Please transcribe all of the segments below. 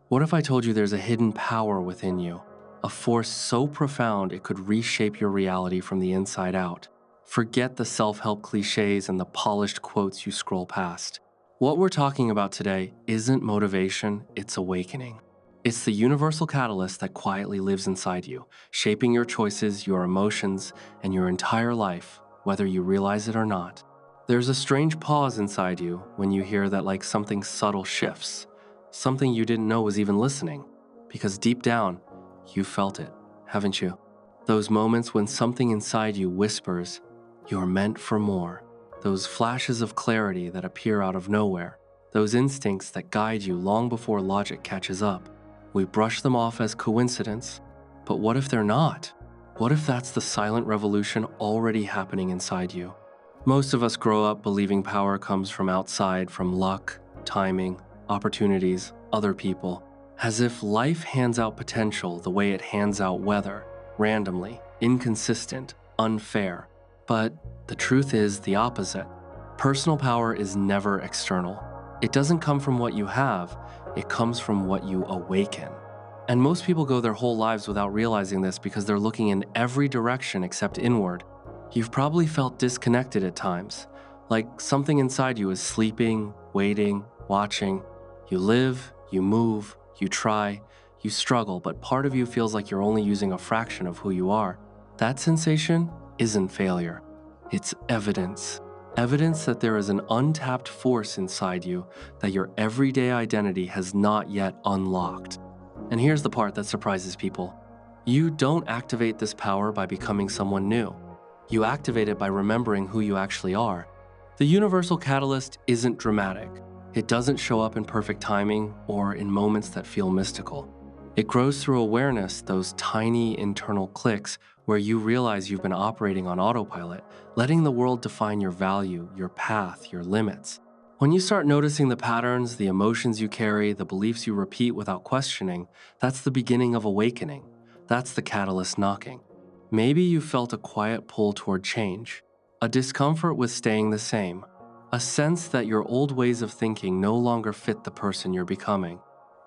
What if I told you there's a hidden power within you, a force so profound it could reshape your reality from the inside out? Forget the self-help cliches and the polished quotes you scroll past. What we're talking about today isn't motivation, it's awakening. It's the universal catalyst that quietly lives inside you, shaping your choices, your emotions, and your entire life, whether you realize it or not. There's a strange pause inside you when you hear that, like something subtle shifts, something you didn't know was even listening, because deep down, you felt it, haven't you? Those moments when something inside you whispers, "You're meant for more." Those flashes of clarity that appear out of nowhere. Those instincts that guide you long before logic catches up. We brush them off as coincidence, but what if they're not? What if that's the silent revolution already happening inside you? Most of us grow up believing power comes from outside, from luck, timing, opportunities, other people, as if life hands out potential the way it hands out weather, randomly, inconsistent, unfair. But the truth is the opposite. Personal power is never external. It doesn't come from what you have, it comes from what you awaken. And most people go their whole lives without realizing this because they're looking in every direction except inward. You've probably felt disconnected at times, like something inside you is sleeping, waiting, watching. You live, you move, you try, you struggle, but part of you feels like you're only using a fraction of who you are. That sensation isn't failure. It's evidence. Evidence that there is an untapped force inside you that your everyday identity has not yet unlocked. And here's the part that surprises people. You don't activate this power by becoming someone new. You activate it by remembering who you actually are. The universal catalyst isn't dramatic. It doesn't show up in perfect timing or in moments that feel mystical. It grows through awareness, those tiny internal clicks where you realize you've been operating on autopilot, letting the world define your value, your path, your limits. When you start noticing the patterns, the emotions you carry, the beliefs you repeat without questioning, that's the beginning of awakening. That's the catalyst knocking. Maybe you felt a quiet pull toward change, a discomfort with staying the same, a sense that your old ways of thinking no longer fit the person you're becoming.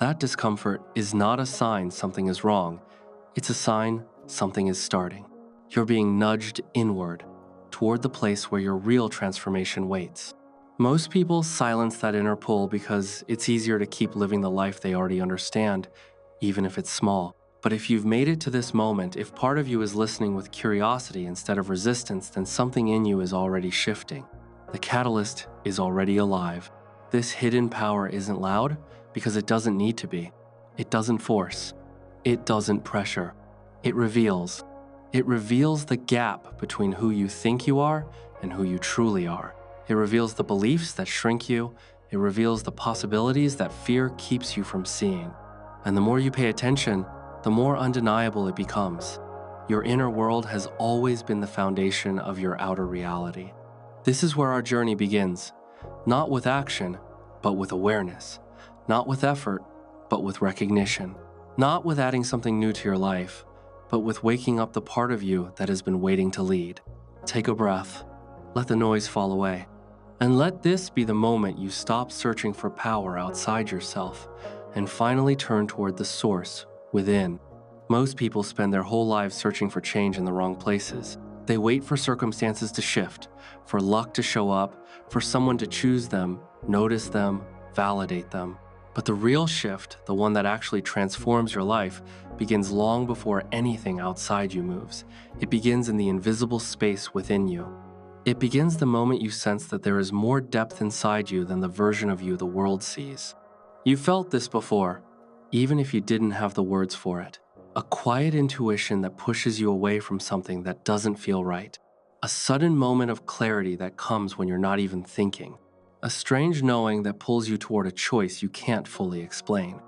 That discomfort is not a sign something is wrong. It's a sign something is starting. You're being nudged inward, toward the place where your real transformation waits. Most people silence that inner pull because it's easier to keep living the life they already understand, even if it's small. But if you've made it to this moment, if part of you is listening with curiosity instead of resistance, then something in you is already shifting. The catalyst is already alive. This hidden power isn't loud because it doesn't need to be. It doesn't force. It doesn't pressure. It reveals. It reveals the gap between who you think you are and who you truly are. It reveals the beliefs that shrink you. It reveals the possibilities that fear keeps you from seeing. And the more you pay attention, the more undeniable it becomes. Your inner world has always been the foundation of your outer reality. This is where our journey begins, not with action, but with awareness, not with effort, but with recognition, not with adding something new to your life, but with waking up the part of you that has been waiting to lead. Take a breath, let the noise fall away, and let this be the moment you stop searching for power outside yourself and finally turn toward the source within. Most people spend their whole lives searching for change in the wrong places. They wait for circumstances to shift, for luck to show up, for someone to choose them, notice them, validate them. But the real shift, the one that actually transforms your life, begins long before anything outside you moves. It begins in the invisible space within you. It begins the moment you sense that there is more depth inside you than the version of you the world sees. You felt this before, even if you didn't have the words for it. A quiet intuition that pushes you away from something that doesn't feel right. A sudden moment of clarity that comes when you're not even thinking. A strange knowing that pulls you toward a choice you can't fully explain.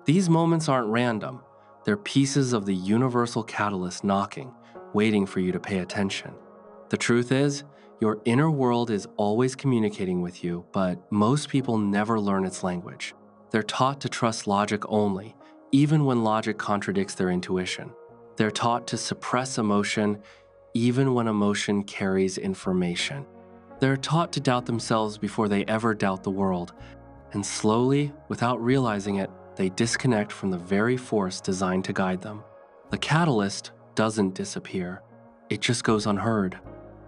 These moments aren't random. They're pieces of the universal catalyst knocking, waiting for you to pay attention. The truth is, your inner world is always communicating with you, but most people never learn its language. They're taught to trust logic only, even when logic contradicts their intuition. They're taught to suppress emotion, even when emotion carries information. They're taught to doubt themselves before they ever doubt the world. And slowly, without realizing it, they disconnect from the very force designed to guide them. The catalyst doesn't disappear, it just goes unheard.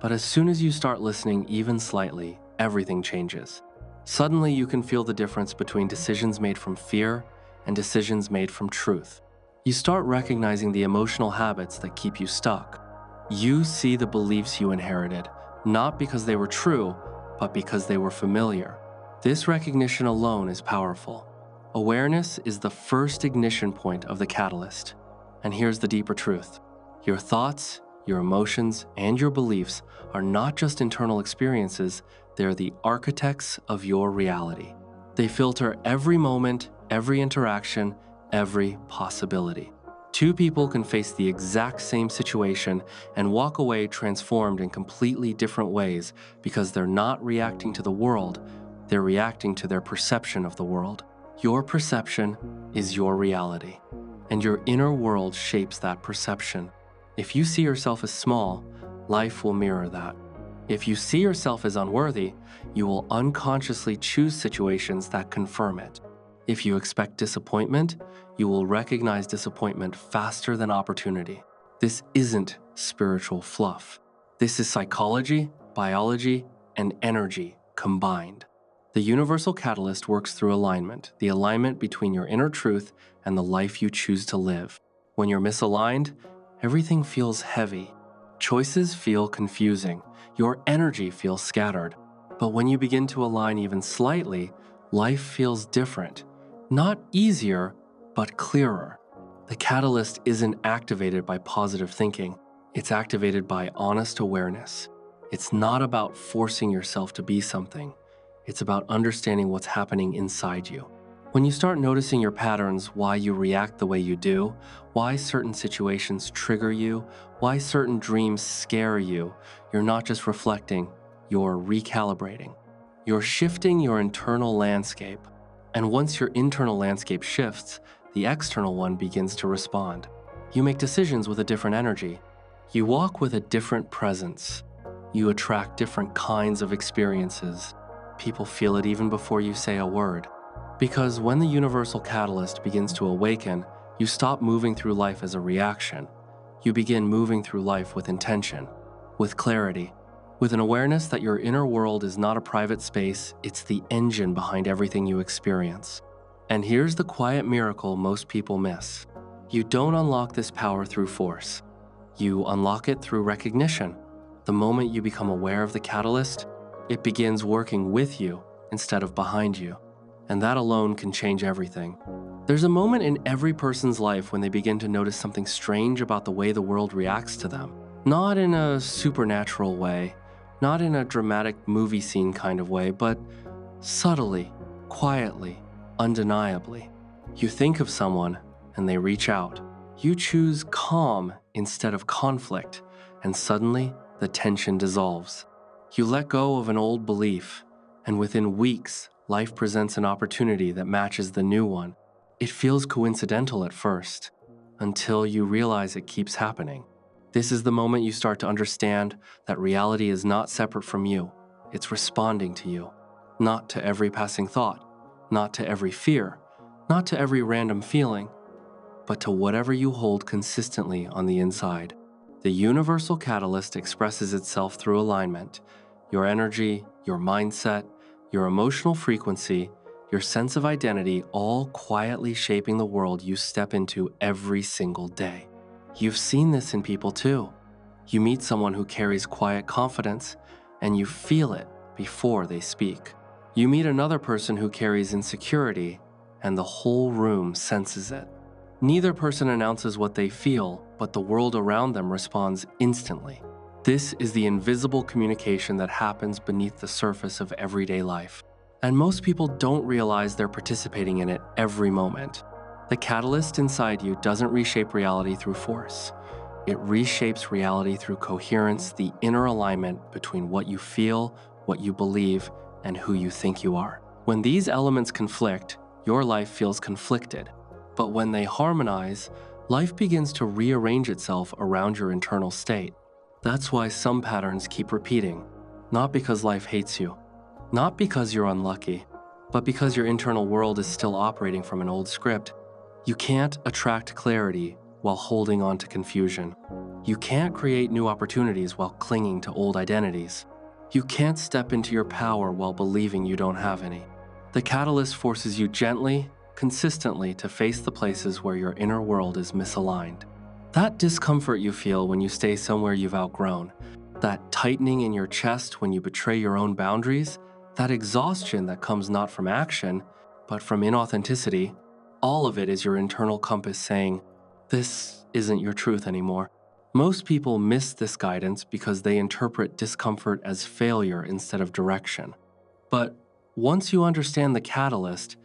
But as soon as you start listening even slightly, everything changes. Suddenly you can feel the difference between decisions made from fear and decisions made from truth. You start recognizing the emotional habits that keep you stuck. You see the beliefs you inherited, not because they were true, but because they were familiar. This recognition alone is powerful. Awareness is the first ignition point of the catalyst. And here's the deeper truth. Your thoughts, your emotions, and your beliefs are not just internal experiences, they're the architects of your reality. They filter every moment, every interaction, every possibility. Two people can face the exact same situation and walk away transformed in completely different ways because they're not reacting to the world, they're reacting to their perception of the world. Your perception is your reality, and your inner world shapes that perception. If you see yourself as small, life will mirror that. If you see yourself as unworthy, you will unconsciously choose situations that confirm it. If you expect disappointment, you will recognize disappointment faster than opportunity. This isn't spiritual fluff. This is psychology, biology, and energy combined. The universal catalyst works through alignment, the alignment between your inner truth and the life you choose to live. When you're misaligned, everything feels heavy. Choices feel confusing. Your energy feels scattered. But when you begin to align even slightly, life feels different. Not easier, but clearer. The catalyst isn't activated by positive thinking. It's activated by honest awareness. It's not about forcing yourself to be something. It's about understanding what's happening inside you. When you start noticing your patterns, why you react the way you do, why certain situations trigger you, why certain dreams scare you, you're not just reflecting, you're recalibrating. You're shifting your internal landscape. And once your internal landscape shifts, the external one begins to respond. You make decisions with a different energy. You walk with a different presence. You attract different kinds of experiences. People feel it even before you say a word. Because when the universal catalyst begins to awaken, you stop moving through life as a reaction. You begin moving through life with intention, with clarity, with an awareness that your inner world is not a private space, it's the engine behind everything you experience. And here's the quiet miracle most people miss. You don't unlock this power through force. You unlock it through recognition. The moment you become aware of the catalyst, it begins working with you instead of behind you. And that alone can change everything. There's a moment in every person's life when they begin to notice something strange about the way the world reacts to them. Not in a supernatural way, not in a dramatic movie scene kind of way, but subtly, quietly, undeniably. You think of someone and they reach out. You choose calm instead of conflict, and suddenly the tension dissolves. You let go of an old belief, and within weeks, life presents an opportunity that matches the new one. It feels coincidental at first, until you realize it keeps happening. This is the moment you start to understand that reality is not separate from you. It's responding to you. Not to every passing thought, not to every fear, not to every random feeling, but to whatever you hold consistently on the inside. The universal catalyst expresses itself through alignment. Your energy, your mindset, your emotional frequency, your sense of identity, all quietly shaping the world you step into every single day. You've seen this in people too. You meet someone who carries quiet confidence, and you feel it before they speak. You meet another person who carries insecurity, and the whole room senses it. Neither person announces what they feel, but the world around them responds instantly. This is the invisible communication that happens beneath the surface of everyday life. And most people don't realize they're participating in it every moment. The catalyst inside you doesn't reshape reality through force. It reshapes reality through coherence, the inner alignment between what you feel, what you believe, and who you think you are. When these elements conflict, your life feels conflicted. But when they harmonize, life begins to rearrange itself around your internal state. That's why some patterns keep repeating, not because life hates you, not because you're unlucky, But because your internal world is still operating from an old script, you can't attract clarity while holding on to confusion. You can't create new opportunities while clinging to old identities. You can't step into your power while believing you don't have any. The catalyst forces you gently, consistently to face the places where your inner world is misaligned. That discomfort you feel when you stay somewhere you've outgrown, that tightening in your chest when you betray your own boundaries, that exhaustion that comes not from action, but from inauthenticity, all of it is your internal compass saying, this isn't your truth anymore. Most people miss this guidance because they interpret discomfort as failure instead of direction. But once you understand the catalyst,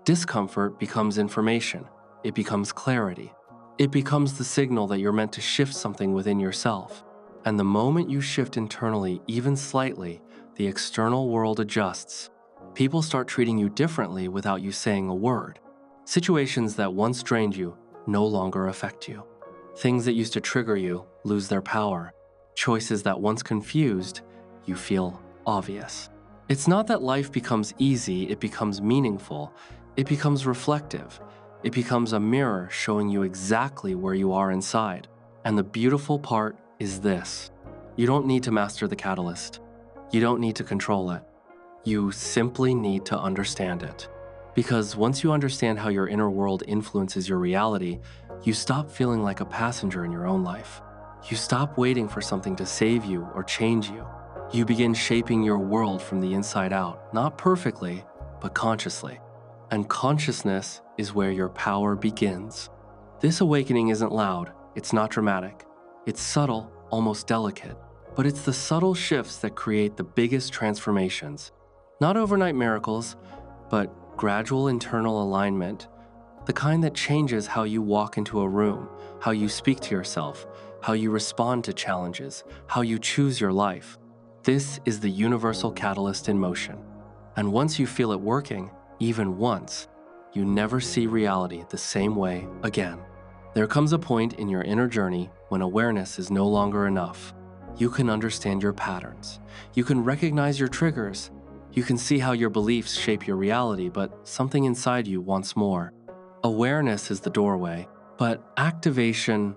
discomfort becomes information. It becomes clarity. It becomes the signal that you're meant to shift something within yourself. And the moment you shift internally, even slightly, the external world adjusts. People start treating you differently without you saying a word. Situations that once drained you no longer affect you. Things that used to trigger you lose their power. Choices that once confused you feel obvious. It's not that life becomes easy, it becomes meaningful. It becomes reflective. It becomes a mirror showing you exactly where you are inside. And the beautiful part is this. You don't need to master the catalyst. You don't need to control it. You simply need to understand it. Because once you understand how your inner world influences your reality, you stop feeling like a passenger in your own life. You stop waiting for something to save you or change you. You begin shaping your world from the inside out, not perfectly, but consciously. And consciousness is where your power begins. This awakening isn't loud, it's not dramatic. It's subtle, almost delicate. But it's the subtle shifts that create the biggest transformations. Not overnight miracles, but gradual internal alignment. The kind that changes how you walk into a room, how you speak to yourself, how you respond to challenges, how you choose your life. This is the universal catalyst in motion. And once you feel it working, even once, you never see reality the same way again. There comes a point in your inner journey when awareness is no longer enough. You can understand your patterns. You can recognize your triggers. You can see how your beliefs shape your reality, but something inside you wants more. Awareness is the doorway, but activation,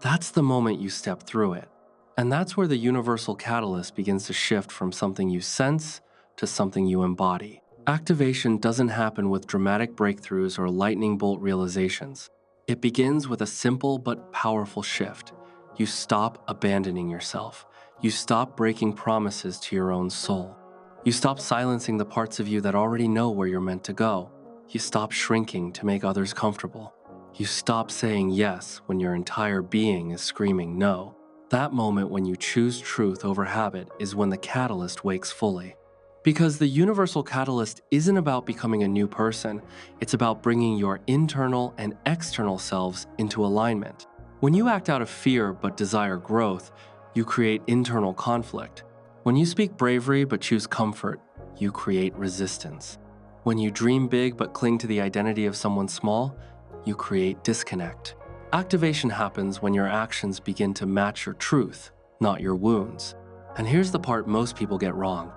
that's the moment you step through it. And that's where the universal catalyst begins to shift from something you sense to something you embody. Activation doesn't happen with dramatic breakthroughs or lightning bolt realizations. It begins with a simple but powerful shift. You stop abandoning yourself. You stop breaking promises to your own soul. You stop silencing the parts of you that already know where you're meant to go. You stop shrinking to make others comfortable. You stop saying yes when your entire being is screaming no. That moment when you choose truth over habit is when the catalyst wakes fully. Because the universal catalyst isn't about becoming a new person, it's about bringing your internal and external selves into alignment. When you act out of fear but desire growth, you create internal conflict. When you speak bravery but choose comfort, you create resistance. When you dream big but cling to the identity of someone small, you create disconnect. Activation happens when your actions begin to match your truth, not your wounds. And here's the part most people get wrong.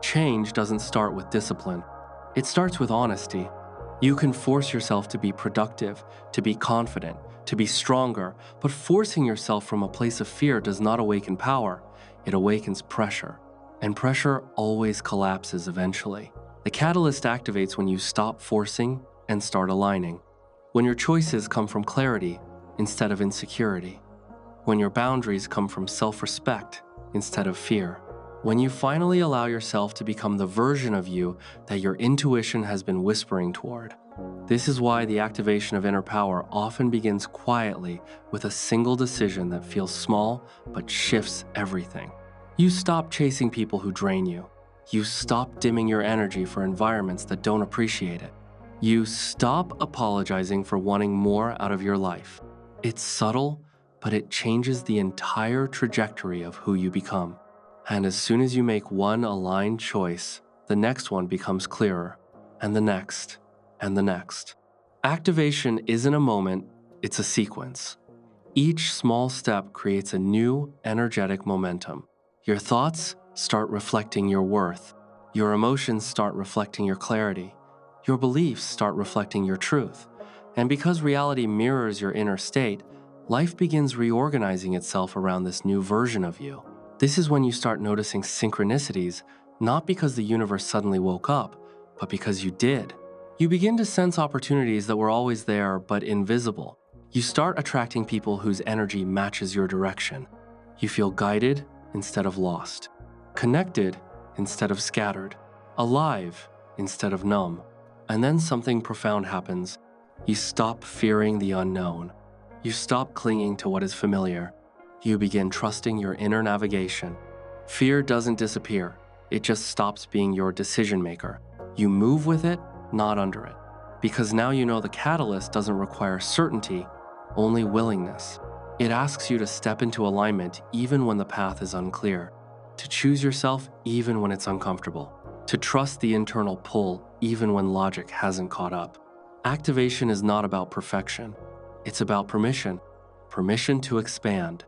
Change doesn't start with discipline. It starts with honesty. You can force yourself to be productive, to be confident, to be stronger, but forcing yourself from a place of fear does not awaken power. It awakens pressure. And pressure always collapses eventually. The catalyst activates when you stop forcing and start aligning. When your choices come from clarity instead of insecurity. When your boundaries come from self-respect instead of fear. When you finally allow yourself to become the version of you that your intuition has been whispering toward. This is why the activation of inner power often begins quietly with a single decision that feels small but shifts everything. You stop chasing people who drain you. You stop dimming your energy for environments that don't appreciate it. You stop apologizing for wanting more out of your life. It's subtle, but it changes the entire trajectory of who you become. And as soon as you make one aligned choice, the next one becomes clearer, and the next, and the next. Activation isn't a moment, it's a sequence. Each small step creates a new, energetic momentum. Your thoughts start reflecting your worth. Your emotions start reflecting your clarity. Your beliefs start reflecting your truth. And because reality mirrors your inner state, life begins reorganizing itself around this new version of you. This is when you start noticing synchronicities, not because the universe suddenly woke up, but because you did. You begin to sense opportunities that were always there but invisible. You start attracting people whose energy matches your direction. You feel guided instead of lost, connected instead of scattered, alive instead of numb. And then something profound happens. You stop fearing the unknown. You stop clinging to what is familiar. You begin trusting your inner navigation. Fear doesn't disappear. It just stops being your decision maker. You move with it, not under it. Because now you know the catalyst doesn't require certainty, only willingness. It asks you to step into alignment even when the path is unclear, to choose yourself even when it's uncomfortable, to trust the internal pull even when logic hasn't caught up. Activation is not about perfection. It's about permission. Permission to expand.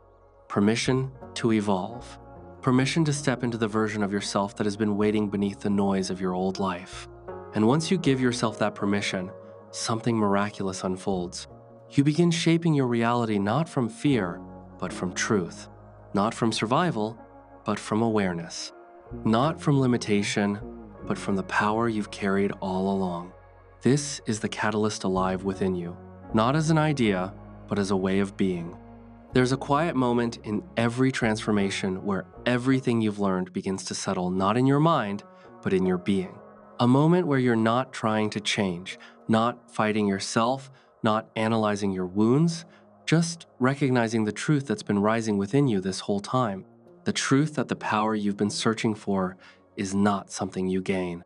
Permission to evolve. Permission to step into the version of yourself that has been waiting beneath the noise of your old life. And once you give yourself that permission, something miraculous unfolds. You begin shaping your reality not from fear, but from truth. Not from survival, but from awareness. Not from limitation, but from the power you've carried all along. This is the catalyst alive within you, not as an idea, but as a way of being. There's a quiet moment in every transformation where everything you've learned begins to settle not in your mind, but in your being. A moment where you're not trying to change, not fighting yourself, not analyzing your wounds, just recognizing the truth that's been rising within you this whole time. The truth that the power you've been searching for is not something you gain.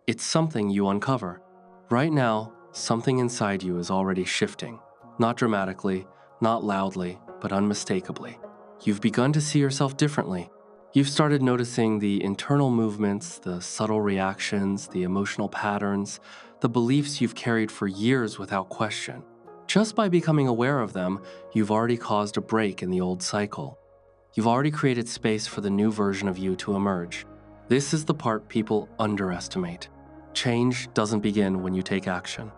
It's something you uncover. Right now, something inside you is already shifting. Not dramatically, not loudly, but unmistakably. You've begun to see yourself differently. You've started noticing the internal movements, the subtle reactions, the emotional patterns, the beliefs you've carried for years without question. Just by becoming aware of them, you've already caused a break in the old cycle. You've already created space for the new version of you to emerge. This is the part people underestimate. Change doesn't begin when you take action.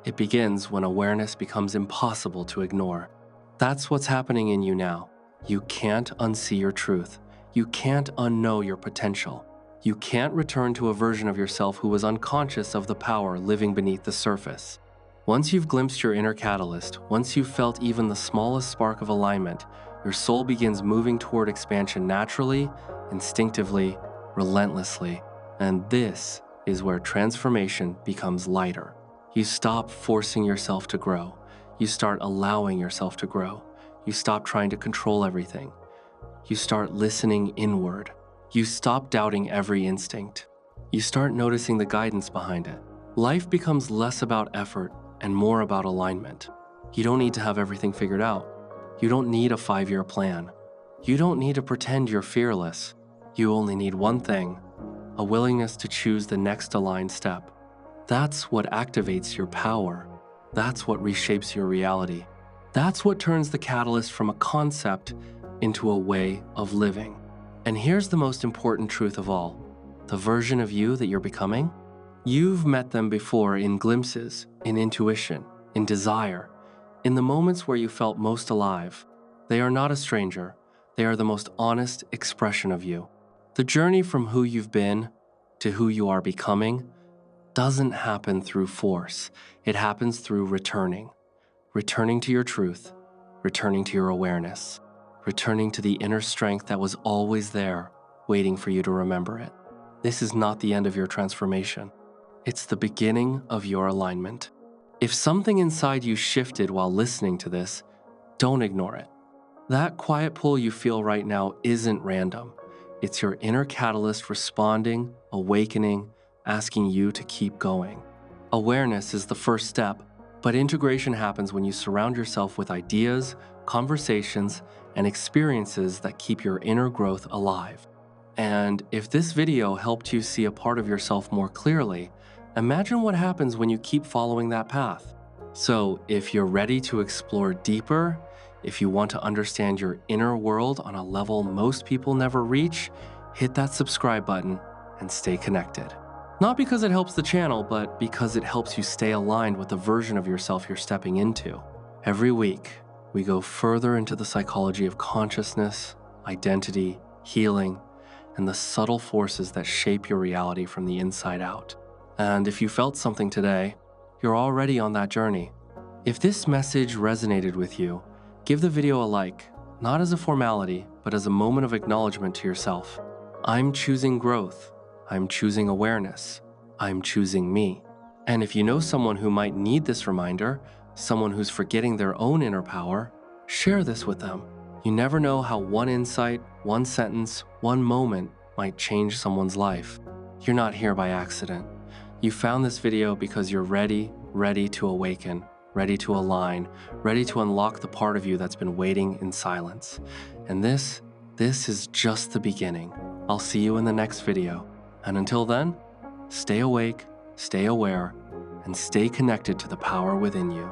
It begins when awareness becomes impossible to ignore. That's what's happening in you now. You can't unsee your truth. You can't unknow your potential. You can't return to a version of yourself who was unconscious of the power living beneath the surface. Once you've glimpsed your inner catalyst, once you've felt even the smallest spark of alignment, your soul begins moving toward expansion naturally, instinctively, relentlessly. And this is where transformation becomes lighter. You stop forcing yourself to grow. You start allowing yourself to grow. You stop trying to control everything. You start listening inward. You stop doubting every instinct. You start noticing the guidance behind it. Life becomes less about effort and more about alignment. You don't need to have everything figured out. You don't need a 5-year plan. You don't need to pretend you're fearless. You only need one thing: a willingness to choose the next aligned step. That's what activates your power. That's what reshapes your reality. That's what turns the catalyst from a concept into a way of living. And here's the most important truth of all: the version of you that you're becoming, you've met them before in glimpses, in intuition, in desire, in the moments where you felt most alive. They are not a stranger. They are the most honest expression of you. The journey from who you've been to who you are becoming doesn't happen through force. It happens through returning. Returning to your truth, returning to your awareness, returning to the inner strength that was always there, waiting for you to remember it. This is not the end of your transformation. It's the beginning of your alignment. If something inside you shifted while listening to this, don't ignore it. That quiet pull you feel right now isn't random. It's your inner catalyst responding, awakening, asking you to keep going. Awareness is the first step, but integration happens when you surround yourself with ideas, conversations, and experiences that keep your inner growth alive. And if this video helped you see a part of yourself more clearly, imagine what happens when you keep following that path. So if you're ready to explore deeper, if you want to understand your inner world on a level most people never reach, hit that subscribe button and stay connected. Not because it helps the channel, but because it helps you stay aligned with the version of yourself you're stepping into. Every week, we go further into the psychology of consciousness, identity, healing, and the subtle forces that shape your reality from the inside out. And if you felt something today, you're already on that journey. If this message resonated with you, give the video a like, not as a formality, but as a moment of acknowledgement to yourself. I'm choosing growth. I'm choosing awareness. I'm choosing me. And if you know someone who might need this reminder, someone who's forgetting their own inner power, share this with them. You never know how one insight, one sentence, one moment might change someone's life. You're not here by accident. You found this video because you're ready to awaken, ready to align, ready to unlock the part of you that's been waiting in silence. And this is just the beginning. I'll see you in the next video. And until then, stay awake, stay aware, and stay connected to the power within you.